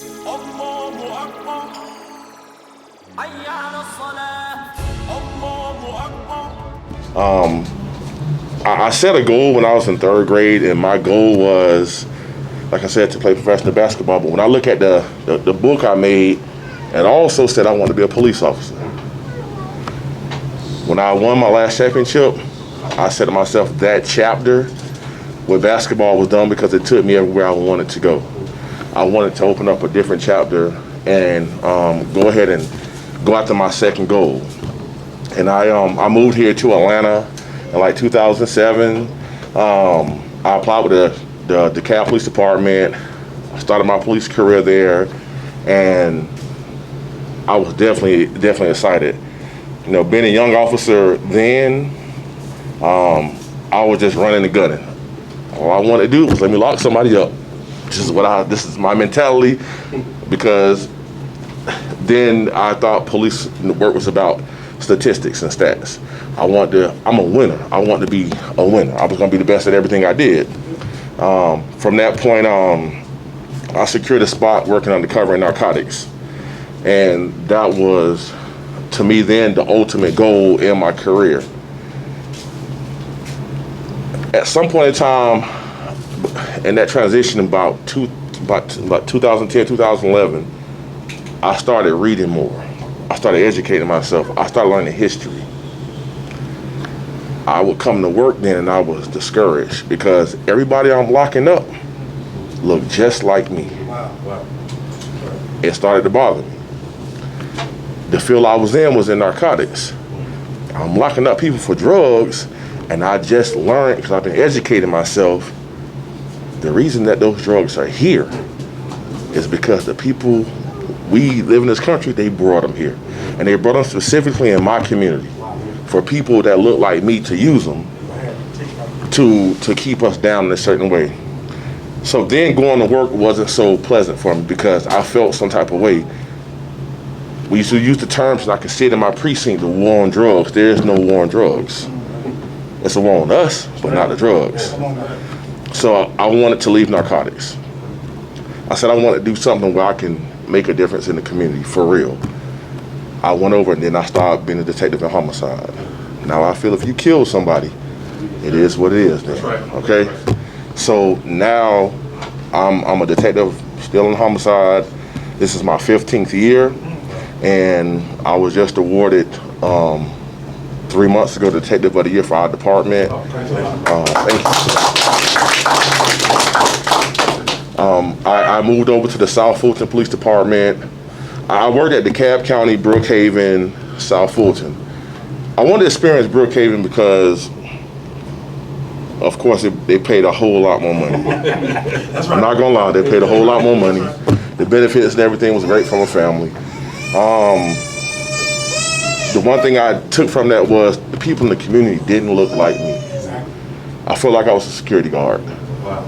الله أكبر حي على الصلاة الله أكبر. I set a goal when I was in third grade, and my goal was, like I said, to play professional basketball. But when I look at the book I made, it also said I wanted to be a police officer. When I won my last championship, I said to myself that chapter with basketball was done because it took me everywhere I wanted to go. I wanted to open up a different chapter and go ahead and go after my second goal. And I moved here to Atlanta in like 2007. I applied with the DeKalb Police Department. I started my police career there, and I was definitely excited. You know, being a young officer then, I was just running and gunning. All I wanted to do was let me lock somebody up. This is my mentality, because then I thought police work was about statistics and stats. I'm a winner. I want to be a winner. I was going to be the best at everything I did. From that point on, I secured a spot working undercover in narcotics. And that was, to me then, the ultimate goal in my career. At some point in time, in that transition about 2010, 2011, I started reading more. I started educating myself. I started learning history. I would come to work then and I was discouraged because everybody I'm locking up looked just like me. Wow. It started to bother me. The field I was in narcotics. I'm locking up people for drugs, and I just learned, because I've been educating myself, the reason that those drugs are here is because the people we live in this country, they brought them here. And they brought them specifically in my community for people that look like me to use them to keep us down in a certain way. So then going to work wasn't so pleasant for me because I felt some type of way. We used to use the terms, and I could see it in my precinct, the war on drugs. There is no war on drugs. It's a war on us, but not the drugs. So I wanted to leave narcotics. I said I want to do something where I can make a difference in the community, for real. I went over and then I started being a detective in homicide. Now I feel if you kill somebody, it is what it is then, okay? So now I'm a detective still in homicide. This is my 15th year, and I was just awarded 3 months ago Detective of the Year for our department. Thank you. I moved over to the South Fulton Police Department. I worked at DeKalb County, Brookhaven, South Fulton. I wanted to experience Brookhaven because, of course, they paid a whole lot more money. That's right. I'm not gonna lie, they paid a whole lot more money. The benefits and everything was great for my family. The one thing I took from that was the people in the community didn't look like me. I felt like I was a security guard. Wow.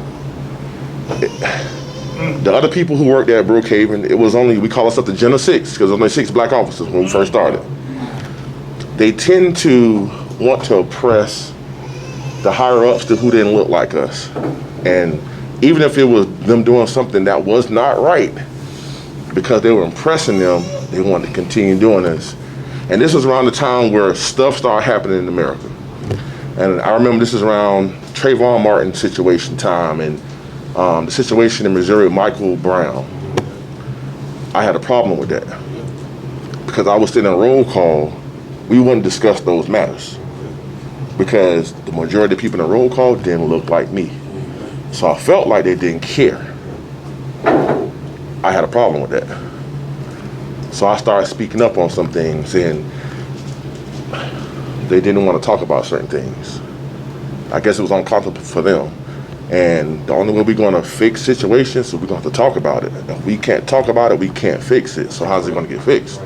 The other people who worked at Brookhaven, it was only, we call ourselves the Gen 6, because there was only 6 black officers when we first started. They tend to want to oppress the higher ups to who didn't look like us. And even if it was them doing something that was not right, because they were impressing them, they wanted to continue doing this. And this was around the time where stuff started happening in America. And I remember this is around Trayvon Martin situation time, and the situation in Missouri with Michael Brown. I had a problem with that because I was sitting in a roll call. We wouldn't discuss those matters because the majority of the people in the roll call didn't look like me. So I felt like they didn't care. I had a problem with that. So I started speaking up on some things, and they didn't want to talk about certain things. I guess it was uncomfortable for them. And the only way we're going to fix situations is we're going to have to talk about it. If we can't talk about it, we can't fix it. So how's it going to get fixed?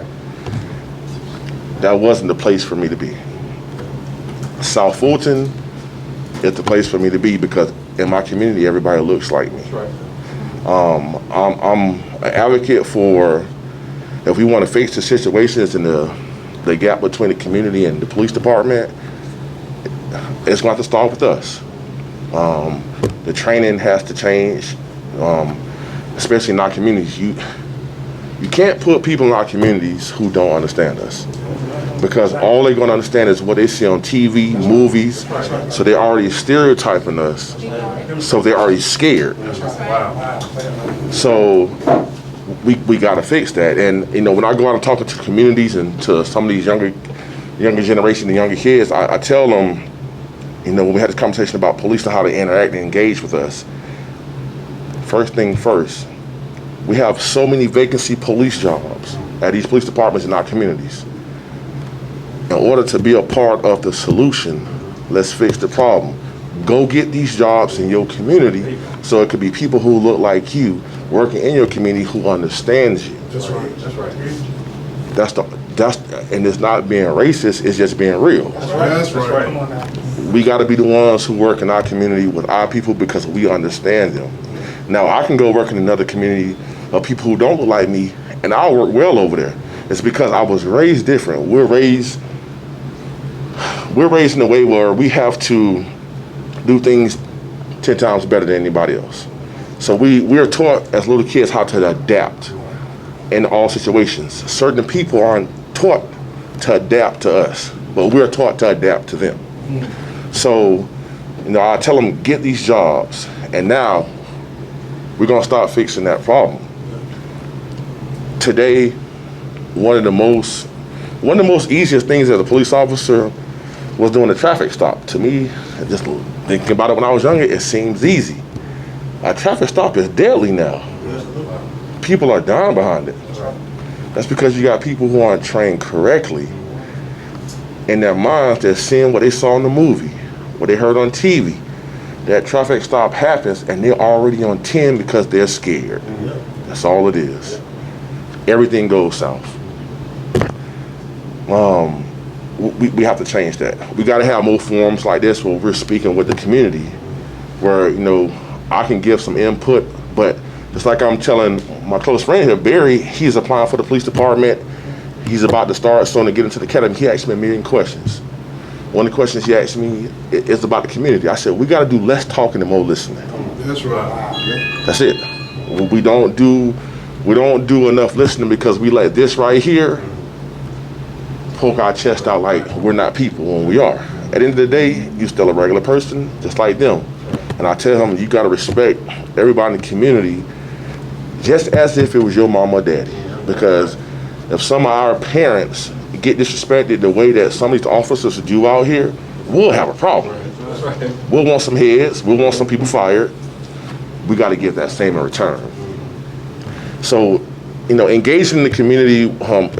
That wasn't the place for me to be. South Fulton is the place for me to be because in my community, everybody looks like me. I'm an advocate for, if we want to fix the situations and the gap between the community and the police department, it's going to have to start with us. The training has to change. especially in our communities. You can't put people in our communities who don't understand us, because all they're going to understand is what they see on TV, movies. So they're already stereotyping us. So they're already scared. So we got to fix that. And when I go out and talk to communities and to some of these younger generation, the younger kids, I tell them, when we had this conversation about police and how they interact and engage with us. First thing first, we have so many vacancy police jobs at these police departments in our communities. In order to be a part of the solution, let's fix the problem. Go get these jobs in your community, so it could be people who look like you working in your community who understands you. That's right. That's right. And it's not being racist, it's just being real. That's right. Come on now. We got to be the ones who work in our community with our people because we understand them. Now, I can go work in another community of people who don't look like me, and I'll work well over there. It's because I was raised different. We're raised in a way where we have to do things 10 times better than anybody else. So we are taught as little kids how to adapt in all situations. Certain people aren't taught to adapt to us, but we're taught to adapt to them. So, I tell them, get these jobs, and now we're gonna start fixing that problem. Today, one of the most easiest things as a police officer was doing a traffic stop. To me, just thinking about it when I was younger, it seems easy. A traffic stop is deadly now. People are dying behind it. That's because you got people who aren't trained correctly. In their minds, they're seeing what they saw in the movie, what they heard on TV. That traffic stop happens and they're already on 10 because they're scared. That's all it is. Everything goes south. We have to change that. We got to have more forums like this where we're speaking with the community, where I can give some input. But just like I'm telling my close friend here, Barry, he's applying for the police department. He's about to start soon to get into the academy. He asked me a million questions. One of the questions he asked me is about the community. I said, we got to do less talking and more listening. That's right. That's it. We don't do enough listening because we let this right here poke our chest out like we're not people when we are. At the end of the day, you're still a regular person, just like them. And I tell them, you got to respect everybody in the community just as if it was your mama or daddy. Because if some of our parents get disrespected the way that some of these officers do out here, we'll have a problem. We'll want some heads, we'll want some people fired. We got to get that same in return. So, engaging in the community,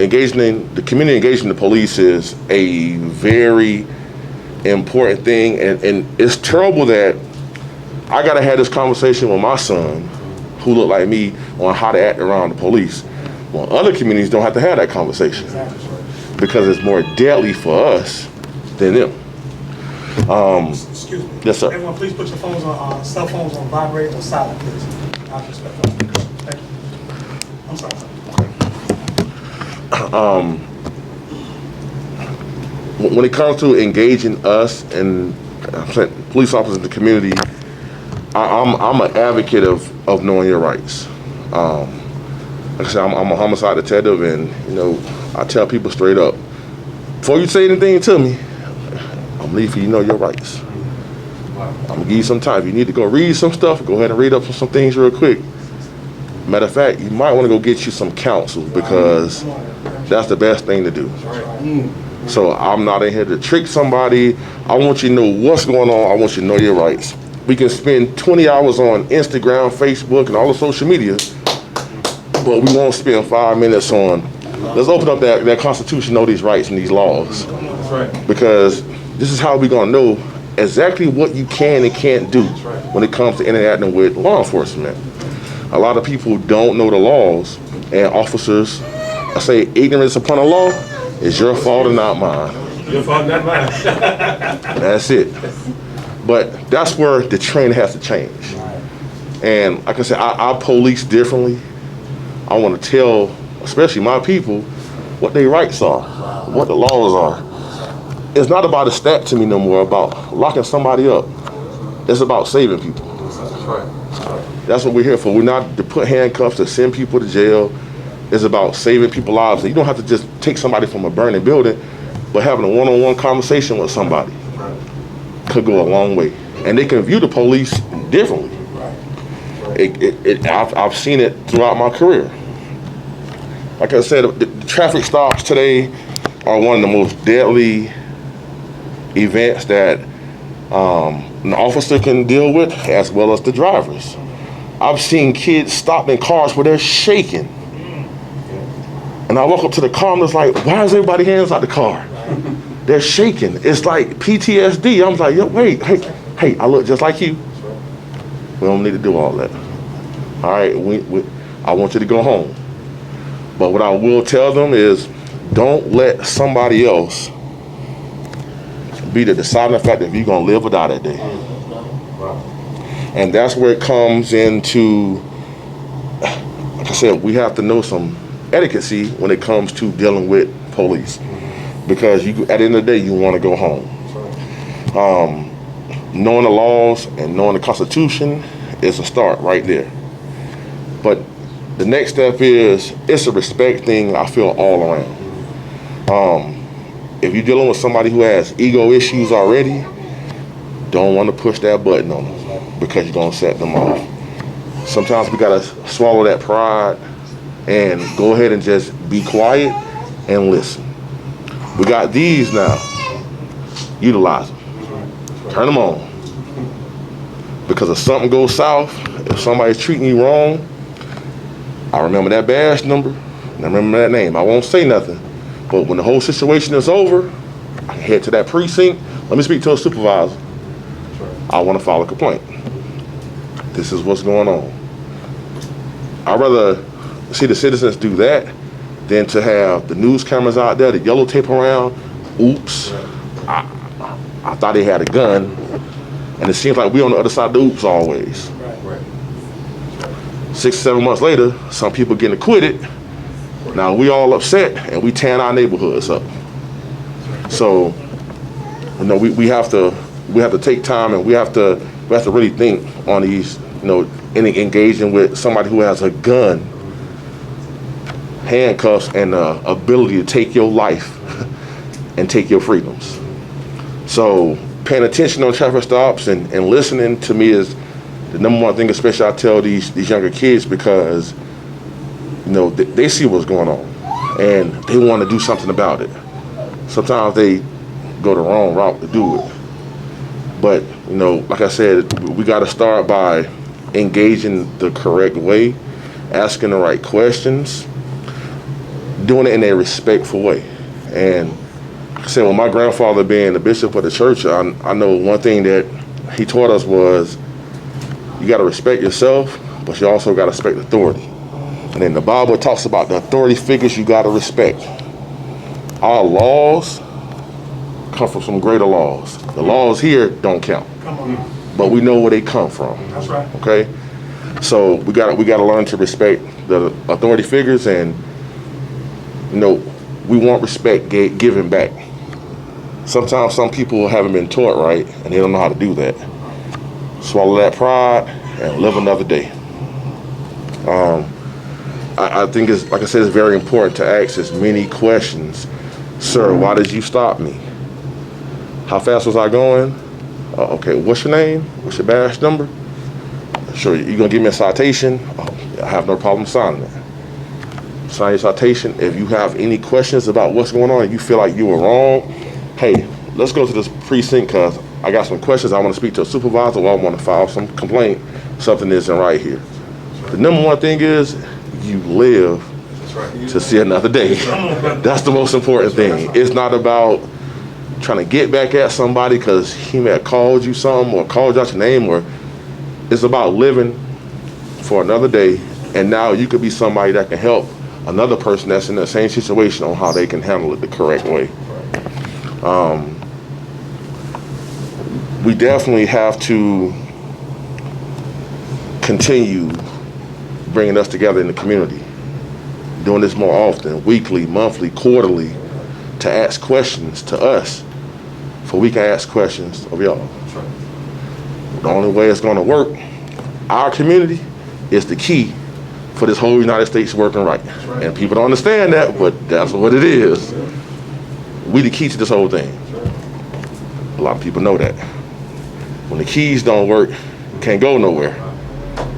engaging the police is a very important thing. And it's terrible that I got to have this conversation with my son, who look like me, on how to act around the police. Well, other communities don't have to have that conversation because it's more deadly for us than them. Excuse me. Yes, sir. Everyone, please put your phones on, cell phones on vibrate or silent, please. I'll just respect that. Thank you. I'm sorry. When it comes to engaging us and police officers in the community, I'm an advocate of knowing your rights. Like I said, I'm a homicide detective, and I tell people straight up, before you say anything to me, I'm leaving for you to know your rights. I'm gonna give you some time. If you need to go read some stuff, go ahead and read up on some things real quick. Matter of fact, you might want to go get you some counsel, because that's the best thing to do. So I'm not in here to trick somebody. I want you to know what's going on. I want you to know your rights. We can spend 20 hours on Instagram, Facebook, and all the social media, but we won't spend 5 minutes on, let's open up that Constitution, know these rights and these laws. Because this is how we're gonna know exactly what you can and can't do when it comes to interacting with law enforcement. A lot of people don't know the laws, and officers, I say ignorance upon the law is your fault and not mine. Your fault, not mine. That's it. But that's where the training has to change. And like I said, I police differently. I want to tell, especially my people, what their rights are, what the laws are. It's not about a stat to me no more about locking somebody up. It's about saving people. That's right. That's what we're here for. We're not to put handcuffs, to send people to jail. It's about saving people's lives. You don't have to just take somebody from a burning building, but having a one-on-one conversation with somebody could go a long way. And they can view the police differently. I've seen it throughout my career. Like I said, the traffic stops today are one of the most deadly events that an officer can deal with, as well as the drivers. I've seen kids stop in cars where they're shaking. And I walk up to the car and it's like, why is everybody hands out the car? They're shaking. It's like PTSD. I'm like, yo, wait, hey, I look just like you. We don't need to do all that. All right, I want you to go home. But what I will tell them is, don't let somebody else be the deciding factor if you're gonna live or die that day. And that's where it comes into, like I said, we have to know some etiquette when it comes to dealing with police. Because at the end of the day, you want to go home. Knowing the laws and knowing the Constitution is a start right there. But the next step is, it's a respect thing, I feel, all around. If you're dealing with somebody who has ego issues already, don't want to push that button on them, because you're going to set them off. Sometimes we got to swallow that pride and go ahead and just be quiet and listen. We got these now. Utilize them. Turn them on. Because if something goes south, if somebody's treating you wrong, I remember that badge number, and I remember that name. I won't say nothing. But when the whole situation is over, I can head to that precinct. Let me speak to a supervisor. I want to file a complaint. This is what's going on. I'd rather see the citizens do that than to have the news cameras out there, the yellow tape around. Oops, I thought he had a gun. And it seems like we're on the other side of the oops always. 6 or 7 months later, some people getting acquitted. Now we all upset and we tearing our neighborhoods up. So, we have to take time, and we have to really think on these, engaging with somebody who has a gun, handcuffs, and the ability to take your life and take your freedoms. So paying attention on traffic stops and listening to me is the number one thing, especially I tell these younger kids, because they see what's going on and they want to do something about it. Sometimes they go the wrong route to do it. But, like I said, we got to start by engaging the correct way, asking the right questions, doing it in a respectful way. And like I said, with my grandfather being the bishop of the church, I know one thing that he taught us was, you got to respect yourself, but you also got to respect authority. And then the Bible talks about the authority figures you got to respect. Our laws come from some greater laws. The laws here don't count. Come on. But we know where they come from. That's right. Okay? So we got to learn to respect the authority figures, and we want respect given back. Sometimes some people haven't been taught right, and they don't know how to do that. Swallow that pride and live another day. I think it's, like I said, it's very important to ask as many questions. Sir, why did you stop me? How fast was I going? Okay, what's your name? What's your badge number? Sure, you gonna give me a citation? I have no problem signing it. Sign your citation. If you have any questions about what's going on and you feel like you were wrong, hey, let's go to this precinct because I got some questions. I want to speak to a supervisor, or I want to file some complaint. Something isn't right here. The number one thing is you live to see another day. That's the most important thing. It's not about trying to get back at somebody because he may have called you something or called out your name, or it's about living for another day, and now you could be somebody that can help another person that's in the same situation on how they can handle it the correct way. We definitely have to continue bringing us together in the community, doing this more often, weekly, monthly, quarterly, to ask questions to us, for we can ask questions of y'all. The only way it's going to work, our community, is the key for this whole United States working right. right. And people don't understand that, but that's what it is. We the key to this whole thing. A lot of people know that. When the keys don't work, you can't go nowhere.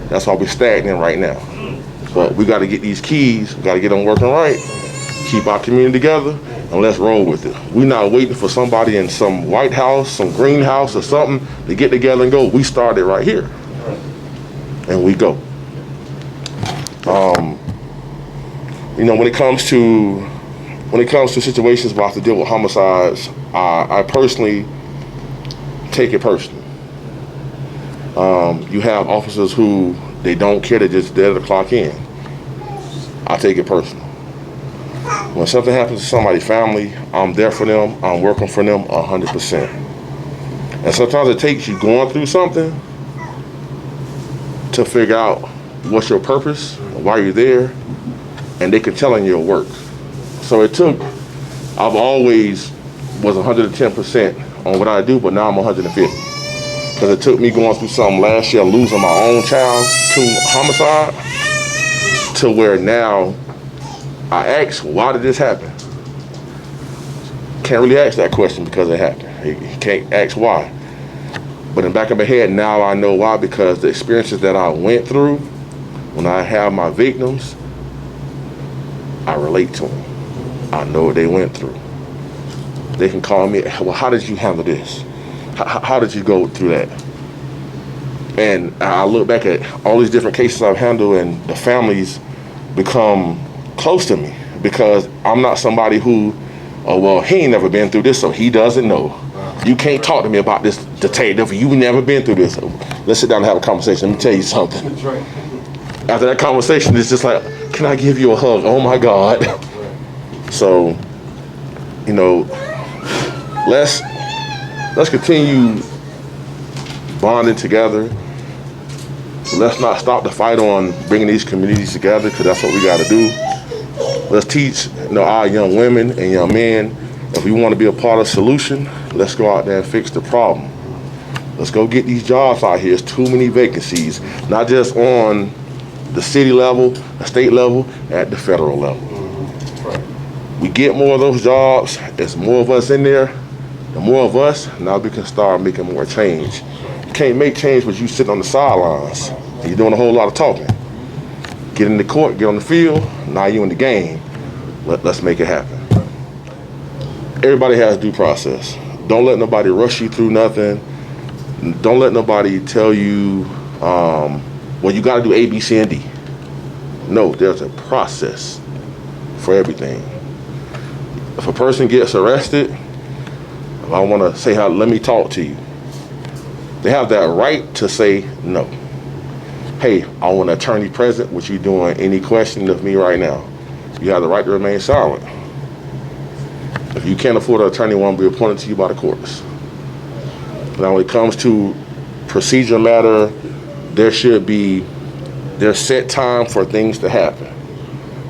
That's why we're stagnant right now. But we got to get these keys, we got to get them working right, keep our community together, and let's roll with it. We're not waiting for somebody in some White House, some greenhouse or something to get together and go. We started right here. And we go. You know, when it comes to situations where I have to deal with homicides, I personally take it personally. You have officers who they don't care, they're just there to clock in. I take it personal. When something happens to somebody's family, I'm there for them, I'm working for them 100%. And sometimes it takes you going through something to figure out what's your purpose, why you're there, and they can tell in your work. So I've always was 110% on what I do, but now I'm 150. Because it took me going through something last year, losing my own child to homicide, to where now I ask, why did this happen? Can't really ask that question because it happened. You can't ask why. But in the back of my head, now I know why, because the experiences that I went through, when I have my victims, I relate to them. I know what they went through. They can call me, well, how did you handle this? How did you go through that? And I look back at all these different cases I've handled, and the families become close to me because I'm not somebody who, oh, well, he ain't never been through this, so he doesn't know. You can't talk to me about this detective. You've never been through this. Let's sit down and have a conversation. Let me tell you something. That's right. After that conversation, it's just like, can I give you a hug? Oh my God. So, you know, let's continue bonding together. Let's not stop the fight on bringing these communities together, because that's what we got to do. Let's teach, our young women and young men, if we want to be a part of the solution, let's go out there and fix the problem. Let's go get these jobs out here. There's too many vacancies, not just on the city level, the state level, at the federal level. We get more of those jobs, there's more of us in there. The more of us, now we can start making more change. You can't make change when you sit on the sidelines and you're doing a whole lot of talking. Get in the court, get on the field, now you're in the game. Let's make it happen. Everybody has due process. Don't let nobody rush you through nothing. Don't let nobody tell you, well, you gotta do A, B, C, and D. No, there's a process for everything. If a person gets arrested, if I wanna say, let me talk to you, they have that right to say no. Hey, I want an attorney present. What you doing? Any question of me right now? You have the right to remain silent. If you can't afford an attorney, one will be appointed to you by the courts. Now, when it comes to procedure matter, there's set time for things to happen.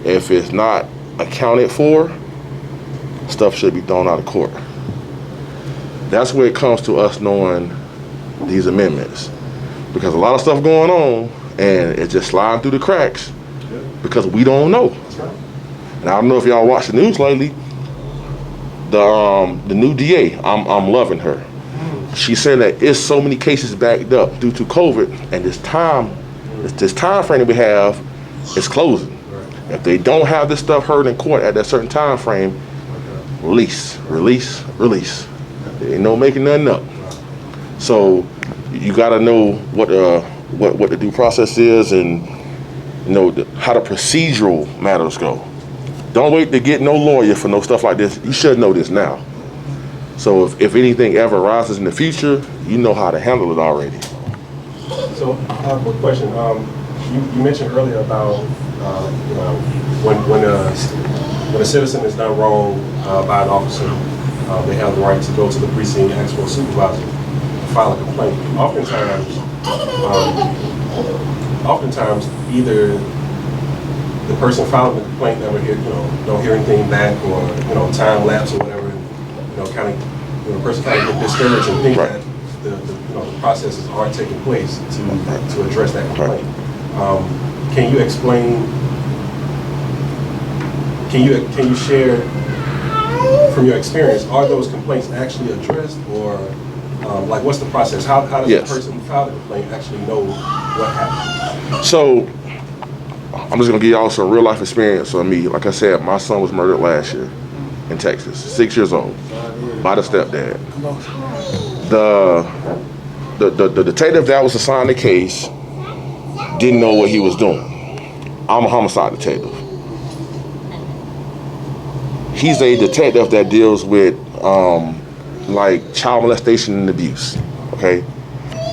If it's not accounted for, stuff should be thrown out of court. That's where it comes to us knowing these amendments, because a lot of stuff going on and it's just sliding through the cracks because we don't know. And I don't know if y'all watched the news lately. The new DA, I'm loving her. She said that it's so many cases backed up due to COVID, and this time frame that we have is closing. If they don't have this stuff heard in court at that certain time frame, release. There ain't no making nothing up. So you got to know what the due process is, and how the procedural matters go. Don't wait to get no lawyer for no stuff like this. You should know this now. So if anything ever arises in the future, you know how to handle it already. So, quick question. You mentioned earlier about when a citizen is done wrong by an officer, they have the right to go to the precinct and ask for a supervisor to file a complaint. Oftentimes, either the person filing the complaint never don't hear anything back, or time lapse or whatever, the person kind of get discouraged and think that the processes aren't taking place to address that complaint. Can you explain? Can you share from your experience? Are those complaints actually addressed, or like what's the process? How does the person who filed the complaint actually know what happened? So I'm just gonna give y'all some real life experience on me. Like I said, my son was murdered last year in Texas, 6 years old, by the stepdad. The detective that was assigned the case didn't know what he was doing. I'm a homicide detective. He's a detective that deals with like child molestation and abuse. Okay,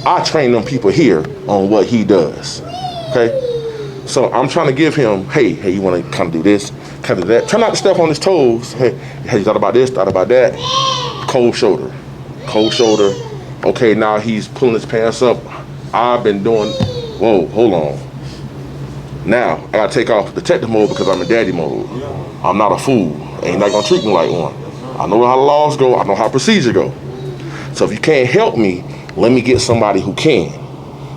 I train them people here on what he does. Okay. So I'm trying to give him, hey, you want to kind of do this, kind of do that. Try not to step on his toes. Hey, you thought about this, thought about that. Cold shoulder. Okay, now he's pulling his pants up. I've been doing, whoa, hold on. Now, I got to take off detective mode because I'm in daddy mode. I'm not a fool. Ain't not going to treat me like one. I know how the laws go. I know how procedure go. So if you can't help me, let me get somebody who can,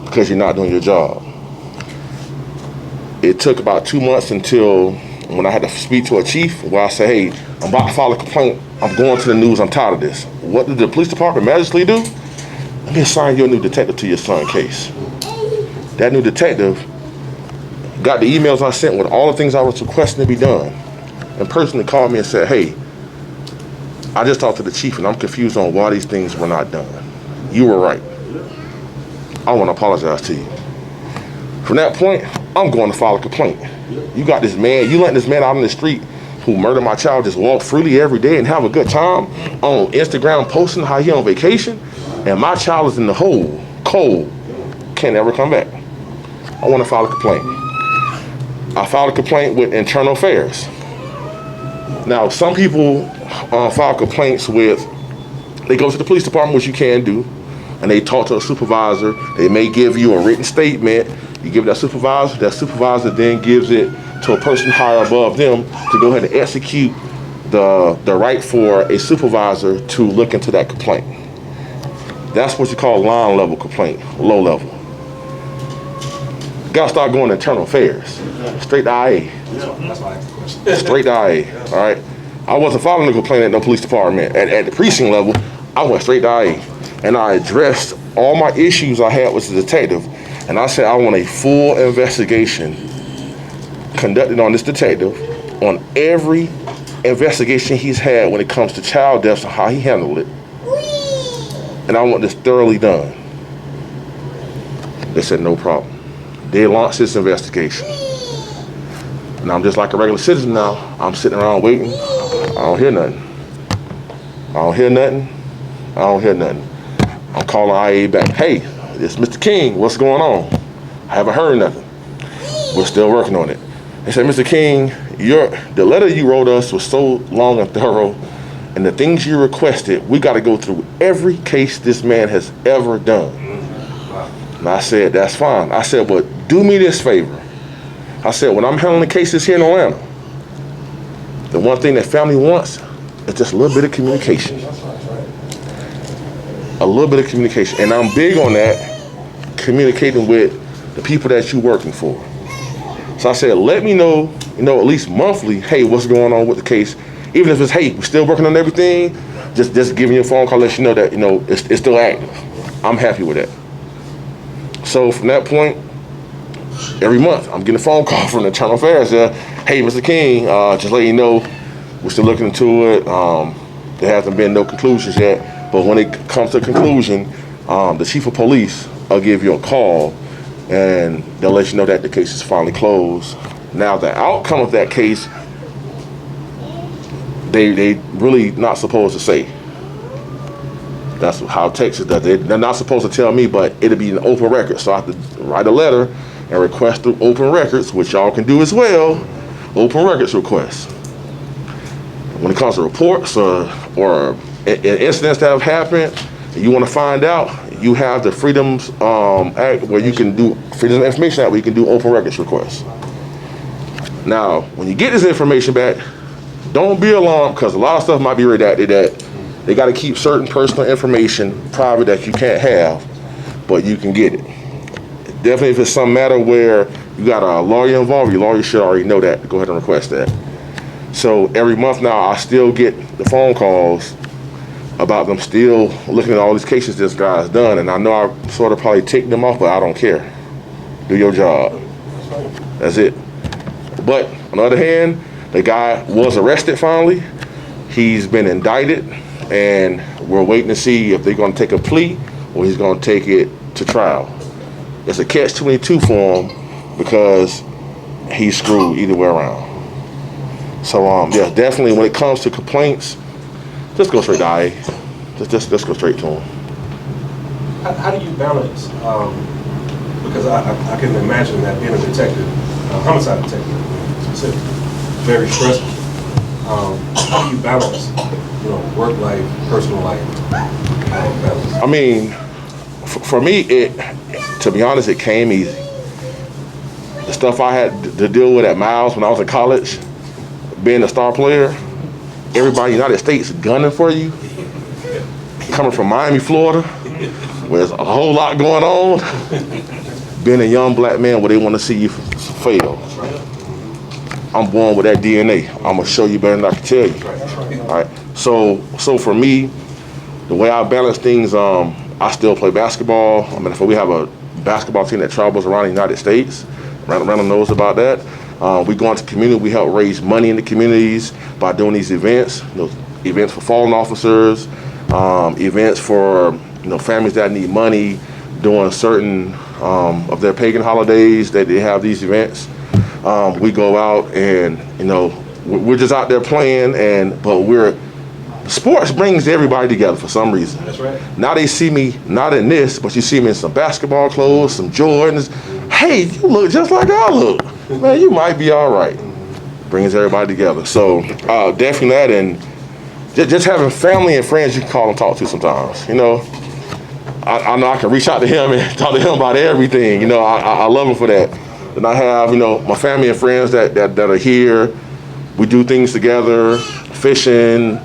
because you're not doing your job. It took about 2 months until when I had to speak to a chief where I said, hey, I'm about to file a complaint. I'm going to the news. I'm tired of this. What did the police department magically do? Let me assign your new detective to your son's case. That new detective got the emails I sent with all the things I was requesting to be done, and personally called me and said, hey, I just talked to the chief and I'm confused on why these things were not done. You were right. I want to apologize to you. From that point, I'm going to file a complaint. You got this man, you letting this man out on the street who murdered my child just walk freely every day and have a good time on Instagram posting how he on vacation, and my child is in the hole, cold, can't ever come back. I want to file a complaint. I filed a complaint with Internal Affairs. Now, some people file complaints with, they go to the police department, which you can do, and they talk to a supervisor. They may give you a written statement. You give that supervisor then gives it to a person higher above them to go ahead and execute the right for a supervisor to look into that complaint. That's what you call line level complaint, low level. You gotta start going to Internal Affairs, straight to IA. That's why I asked the question. Straight to IA, all right? I wasn't filing a complaint at no police department. At the precinct level, I went straight to IA. And I addressed all my issues I had with the detective. And I said, I want a full investigation conducted on this detective on every investigation he's had when it comes to child deaths and how he handled it. And I want this thoroughly done. They said, no problem. They launched this investigation. And I'm just like a regular citizen now. I'm sitting around waiting. I don't hear nothing. I'm calling IA back. Hey, it's Mr. King. What's going on? I haven't heard nothing. We're still working on it. They said, Mr. King, the letter you wrote us was so long and thorough, and the things you requested, we got to go through every case this man has ever done. And I said, that's fine. I said, but do me this favor. I said, when I'm handling cases here in Atlanta, the one thing that family wants is just a little bit of communication. A little bit of communication. And I'm big on that, communicating with the people that you're working for. So I said, let me know, at least monthly, hey, what's going on with the case? Even if it's, hey, we're still working on everything, just giving you a phone call, let you know that, it's still active. I'm happy with that. So from that point, every month, I'm getting a phone call from the Internal Affairs. Hey, Mr. King, just let you know, we're still looking into it. There hasn't been no conclusions yet. But when it comes to a conclusion, the chief of police will give you a call, and they'll let you know that the case is finally closed. Now, the outcome of that case, they really not supposed to say. That's how Texas does it. They're not supposed to tell me, but it'll be an open record. So I have to write a letter and request through open records, which y'all can do as well, open records requests. When it comes to reports or incidents that have happened, and you want to find out, you have the Freedoms Act where you can do, Freedom of Information Act where you can do open records requests. Now, when you get this information back, don't be alarmed, because a lot of stuff might be redacted that they got to keep certain personal information private that you can't have, but you can get it. definitely if it's some matter where you got a lawyer involved, your lawyer should already know that. Go ahead and request that. So every month now, I still get the phone calls about them still looking at all these cases this guy's done, and I know I sort of probably ticked them off, but I don't care. Do your job. That's it. But on the other hand, the guy was arrested finally. He's been indicted, and we're waiting to see if they're going to take a plea or he's going to take it to trial. It's a catch-22 for him because he's screwed either way around. So yeah, definitely when it comes to complaints, just go straight to IA. Just go straight to him. How do you balance? Because I can imagine that being a detective, homicide detective specifically, very stressful. How do you balance, work life, personal life? Balance? I mean, for me, to be honest, it came easy. The stuff I had to deal with at Miles when I was in college, being a star player, everybody in the United States gunning for you. Coming from Miami, Florida, where there's a whole lot going on. Being a young black man where they want to see you fail. I'm born with that DNA. I'm gonna show you better than I can tell you. All right. So for me, the way I balance things, I still play basketball. I mean, if we have a basketball team that travels around the United States, Randall knows about that. We go into community, we help raise money in the communities by doing these events, events for fallen officers, events for families that need money, doing certain of their pagan holidays that they have these events. We go out and we're just out there playing, but sports brings everybody together for some reason. That's right. Now they see me not in this, but you see me in some basketball clothes, some Jordans. Hey, you look just like I look. Man, you might be all right. Brings everybody together. So definitely that, and just having family and friends you can call and talk to sometimes. I know I can reach out to him and talk to him about everything. I love him for that. And I have my family and friends that are here. We do things together, fishing.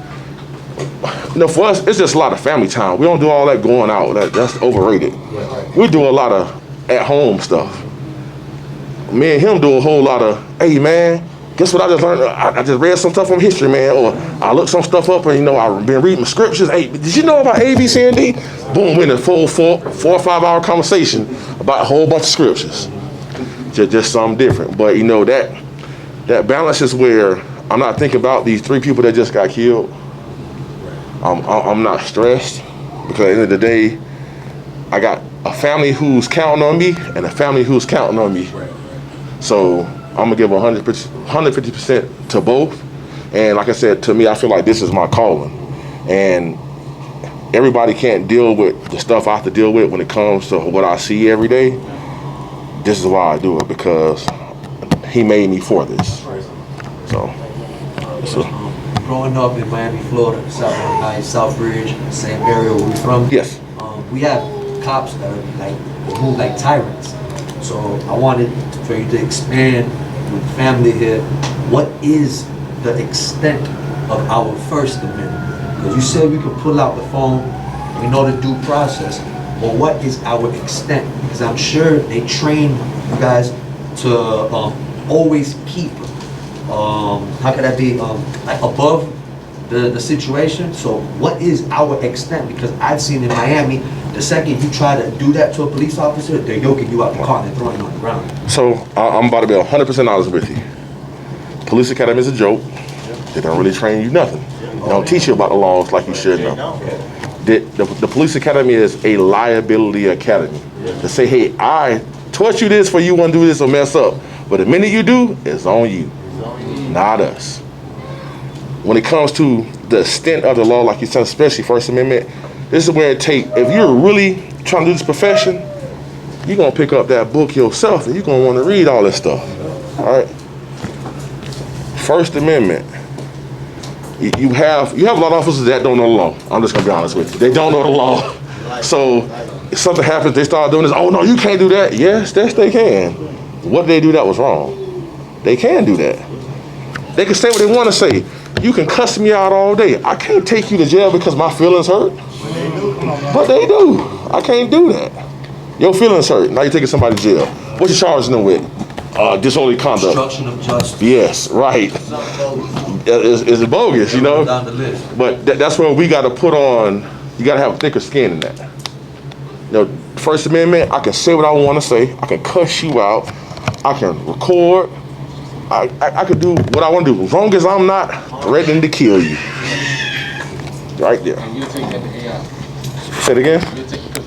For us, it's just a lot of family time. We don't do all that going out. That's overrated. We do a lot of at-home stuff. Me and him do a whole lot of, hey man, guess what I just learned? I just read some stuff from history, man, or I looked some stuff up and I've been reading the scriptures. Hey, did you know about A, B, C, and D? Boom, we're in a full 4 or 5 hour conversation about a whole bunch of scriptures. Just something different. But that balance is where I'm not thinking about these 3 people that just got killed. I'm not stressed because at the end of the day, I got a family who's counting on me and a family who's counting on me. So I'm gonna give 150% to both. And like I said, to me, I feel like this is my calling. And everybody can't deal with the stuff I have to deal with when it comes to what I see every day. This is why I do it, because he made me for this. So. Growing up in Miami, Florida, Southbridge, same area where we're from. Yes. We have cops that are move like tyrants. So I wanted for you to expand with family here. What is the extent of our First Amendment? Because you said we could pull out the phone, we know the due process, but what is our extent? Because I'm sure they train you guys to always keep, how could that be, like above the situation. So what is our extent? Because I've seen in Miami, the second you try to do that to a police officer, they're yoking you out the car and they're throwing you on the ground. So I'm about to be 100% honest with you. Police Academy is a joke. They don't really train you nothing. They don't teach you about the laws like you should know. The Police Academy is a liability academy. To say, hey, I taught you this for you want to do this or mess up. But the minute you do, it's on you, not us. When it comes to the extent of the law, like you said, especially First Amendment, this is where it takes, if you're really trying to do this profession, you're going to pick up that book yourself and you're going to want to read all this stuff. All right? First Amendment. You have a lot of officers that don't know the law. I'm just going to be honest with you. They don't know the law. So if something happens, they start doing this, oh no, you can't do that. Yes, they can. What did they do that was wrong? They can do that. They can say what they want to say. You can cuss me out all day. I can't take you to jail because my feelings hurt. But they do. I can't do that. Your feelings hurt. Now you're taking somebody to jail. What you charging them with? Disorderly conduct. Obstruction of justice. Yes, right. It's bogus, you know. Down the list. But that's where we got to put on. You got to have thicker skin in that. You know, First Amendment. I can say what I want to say. I can cuss you out. I can record. I could do what I want to do as long as I'm not threatening to kill you. Right there. And you'll take that to AI. Say it again. You'll take to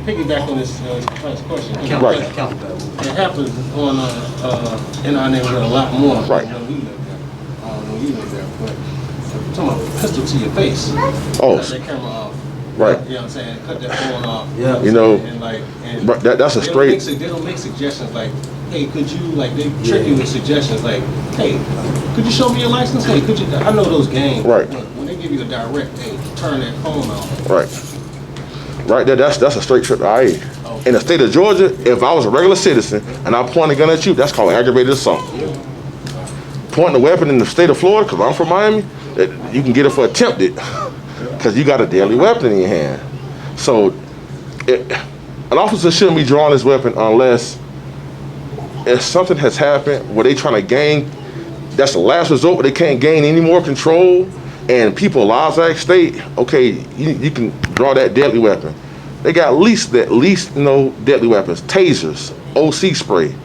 piggyback on this first question. Right. It happens on in our neighborhood a lot more Right. when we live there. When you live there, but I'm talking about pistol to your face. Oh. Cut that camera off. Right. You know what I'm saying? Cut that phone off. Yeah. You know, And like, and but that's a straight. They don't make suggestions like, hey, could you, like, they trick you with suggestions like, hey, could you show me your license? Hey, could you, I know those games. Right. When they give you a direct, hey, turn that phone off. Right. Right there, that's a straight trip to IA. In the state of Georgia, if I was a regular citizen and I point a gun at you, that's called aggravated assault. Pointing a weapon in the state of Florida, because I'm from Miami, you can get it for attempted, because you got a deadly weapon in your hand. So, an officer shouldn't be drawing his weapon unless if something has happened where they trying to gain, that's the last resort, where they can't gain any more control, and people's lives are at stake. Okay, you can draw that deadly weapon. They got at least deadly weapons, tasers, OC spray.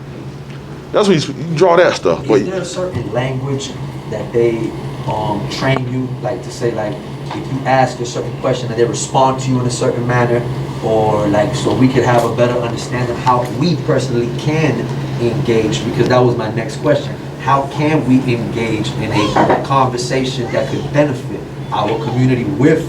That's what you can draw that stuff. Is there a certain language that they train you, like to say, like if you ask a certain question and they respond to you in a certain manner, or like so we could have a better understanding of how we personally can engage? Because that was my next question. How can we engage in a conversation that could benefit our community with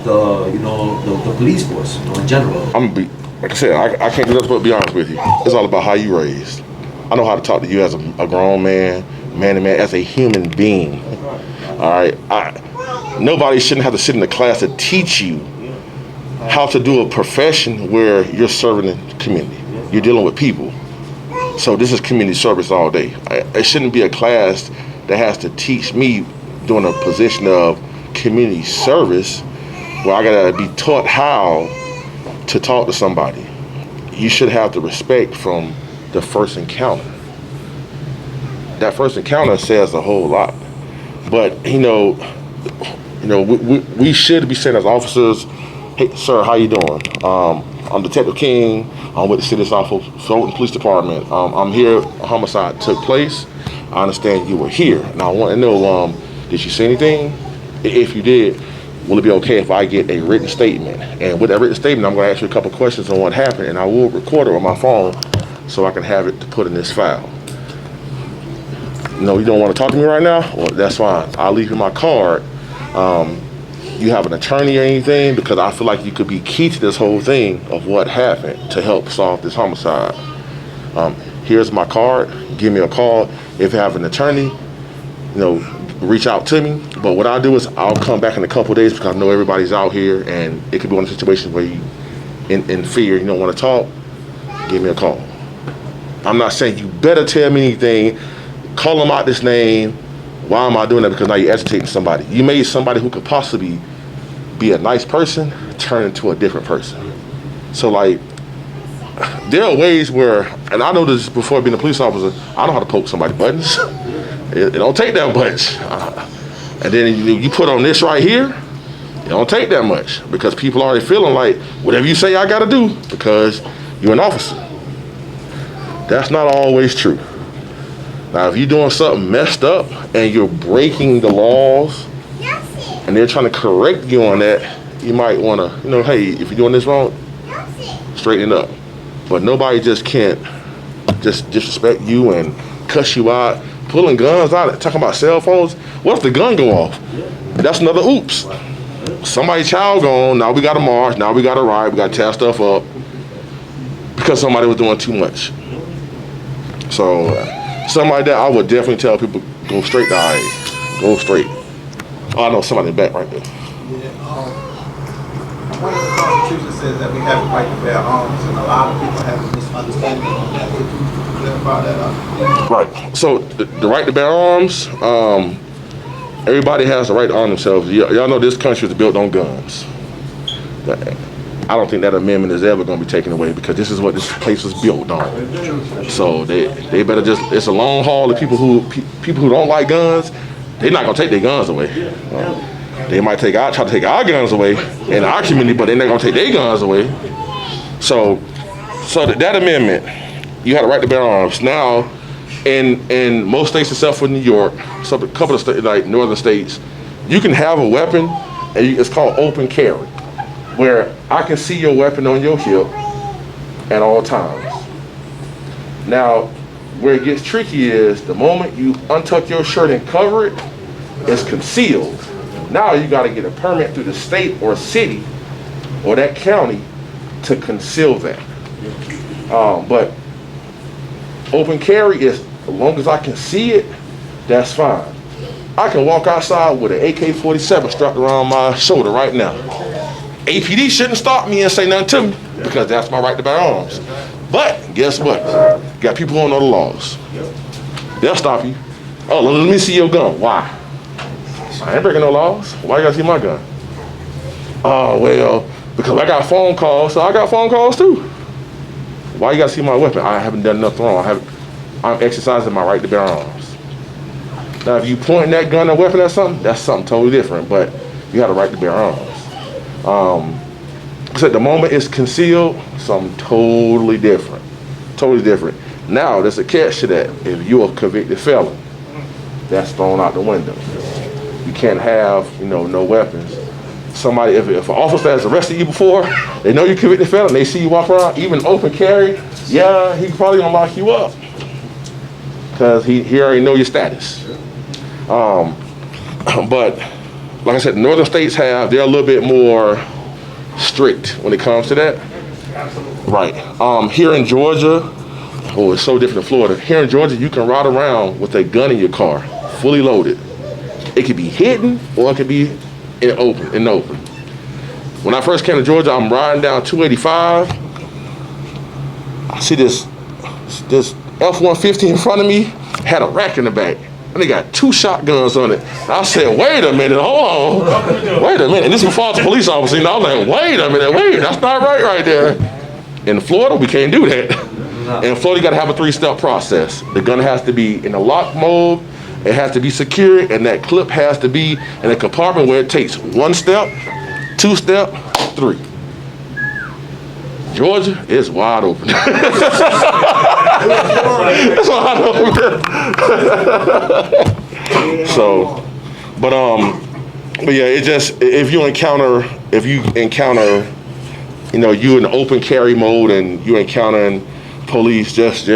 the police force, in general? I'm gonna be, like I said, I can't do nothing but be honest with you. It's all about how you raised. I know how to talk to you as a grown man to man, as a human being. All right, nobody shouldn't have to sit in the class to teach you how to do a profession where you're serving the community. You're dealing with people. So this is community service all day. It shouldn't be a class that has to teach me doing a position of community service where I gotta be taught how to talk to somebody. You should have the respect from the first encounter. That first encounter says a whole lot. But we should be saying as officers, hey sir, how you doing? I'm Detective King. I'm with the City of South Fulton Police Department. I'm here. A homicide took place. I understand you were here. Now I want to know, did you see anything? If you did, will it be okay if I get a written statement? And with that written statement, I'm going to ask you a couple questions on what happened, and I will record it on my phone so I can have it to put in this file. No, you don't want to talk to me right now? Well, that's fine. I'll leave you my card. You have an attorney or anything? Because I feel like you could be key to this whole thing of what happened to help solve this homicide. Here's my card. Give me a call. If you have an attorney, reach out to me. But what I'll do is I'll come back in a couple of days because I know everybody's out here and it could be one of the situations where you, in fear, you don't want to talk. Give me a call. I'm not saying you better tell me anything. Call them out this name. Why am I doing that? Because now you're agitating somebody. You made somebody who could possibly be a nice person turn into a different person. So like, there are ways where, and I know this before being a police officer, I know how to poke somebody's buttons. It don't take that much. And then you put on this right here, it don't take that much because people are already feeling like whatever you say I gotta do because you're an officer. That's not always true. Now, if you're doing something messed up and you're breaking the laws and they're trying to correct you on that, you might want to, hey, if you're doing this wrong, straighten it up. But nobody just can't just disrespect you and cuss you out, pulling guns out, talking about cell phones. What if the gun go off? That's another oops. Somebody's child gone, now we got to march, now we got to riot, we got to tear stuff up because somebody was doing too much. So, something like that, I would definitely tell people, go straight to IA. Go straight. Oh, I know somebody in the back right there. One of the Constitution says that we have the right to bear arms, and a lot of people have a misunderstanding on that. Could you clarify that? Right. So, the right to bear arms, everybody has the right to arm themselves. Y'all know this country is built on guns. I don't think that amendment is ever going to be taken away because this is what this place was built on. So they better just, it's a long haul of people who don't like guns. They're not going to take their guns away. They might try to take our guns away in our community, but they're not going to take their guns away. So that amendment, you had a right to bear arms. Now, in most states except for New York, a couple of states, like northern states, you can have a weapon, and it's called open carry, where I can see your weapon on your hip at all times. Now, where it gets tricky is the moment you untuck your shirt and cover it, it's concealed. Now you got to get a permit through the state or city or that county to conceal that. But open carry is, as long as I can see it, that's fine. I can walk outside with an AK-47 strapped around my shoulder right now. APD shouldn't stop me and say nothing to me because that's my right to bear arms. But guess what? Got people who don't know the laws. They'll stop you. Oh, let me see your gun. Why? I ain't breaking no laws. Why you gotta see my gun? Oh, well, because I got phone calls, so I got phone calls too. Why you gotta see my weapon? I haven't done nothing wrong. I'm exercising my right to bear arms. Now, if you point that gun or weapon at something, that's something totally different, but you have a right to bear arms. So the moment it's concealed, something totally different. Totally different. Now, there's a catch to that. If you're a convicted felon, that's thrown out the window. You can't have, no weapons. Somebody, if an officer has arrested you before, they know you're convicted felon, they see you walk around, even open carry, yeah, he probably gonna lock you up. Because he already know your status. But, like I said, the northern states they're a little bit more strict when it comes to that. Right. Here in Georgia, it's so different in Florida. Here in Georgia, you can ride around with a gun in your car, fully loaded. It could be hidden or it could be in the open. When I first came to Georgia, I'm riding down 285. I see this F-150 in front of me, had a rack in the back. And they got 2 shotguns on it. I said, wait a minute, hold on. Wait a minute. And this was before I was a police officer. I was like, wait a minute, that's not right there. In Florida, we can't do that. In Florida, you gotta have a 3-step process. The gun has to be in a lock mode, it has to be secure, and that clip has to be in a compartment where it takes 1 step, 2 step, 3. Georgia is wide open. It's wide open. So, but yeah, it just, if you encounter, you in open carry mode and you encountering police, just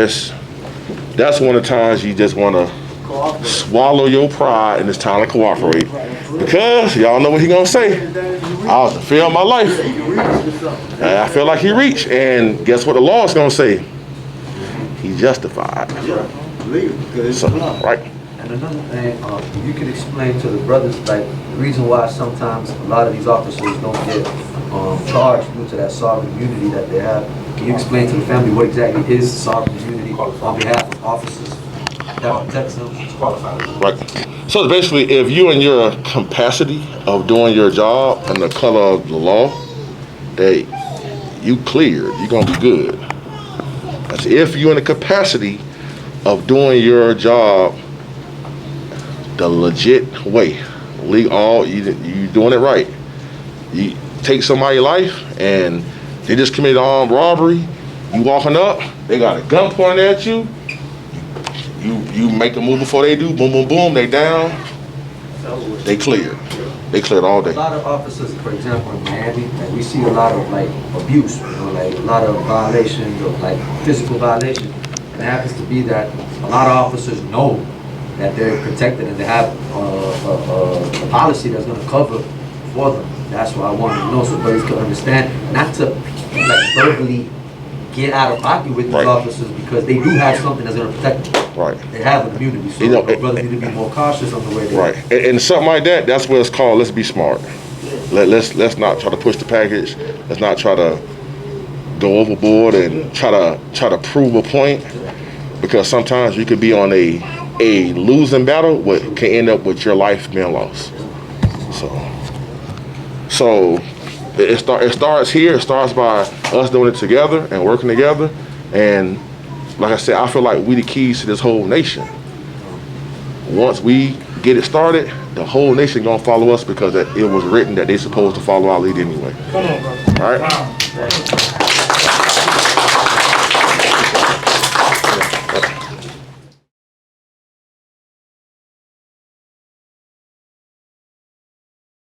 that's one of the times you just want to swallow your pride and it's time to cooperate. Because y'all know what he gonna say. I was the fear of my life. And I feel like he reached. And guess what the law is gonna say? He's justified. So, right. And another thing, you can explain to the brothers, like, the reason why sometimes a lot of these officers don't get charged due to that sovereign immunity that they have. Can you explain to the family what exactly is sovereign immunity on behalf of officers that protects them? Right. So basically, if you in your capacity of doing your job and the color of the law, that you cleared, you're gonna be good. That's if you're in the capacity of doing your job the legit way, you doing it right. You take somebody's life and they just committed armed robbery. You walking up, they got a gun pointed at you. You make a move before they do. Boom, boom, boom. They down. They cleared. They cleared all day. A lot of officers, for example, in Miami, like, we see a lot of abuse, like a lot of violations of physical violations. And it happens to be that a lot of officers know that they're protected and they have a policy that's going to cover for them. That's why I wanted to know so brothers can understand, not to verbally get out of pocket with these officers because they do have something that's going to protect them. Right. They have an immunity, so brothers need to be more cautious on the way they right. And something like that, that's what it's called. Let's be smart. Let's not try to push the package. Let's not try to go overboard and try to prove a point, because sometimes you could be on a losing battle, what can end up with your life being lost. So It starts here. It starts by us doing it together and working together. And like I said, I feel like we the keys to this whole nation. Once we get it started, the whole nation gonna follow us because it was written that they supposed to follow our lead anyway. Come on, bro. All right. Wow.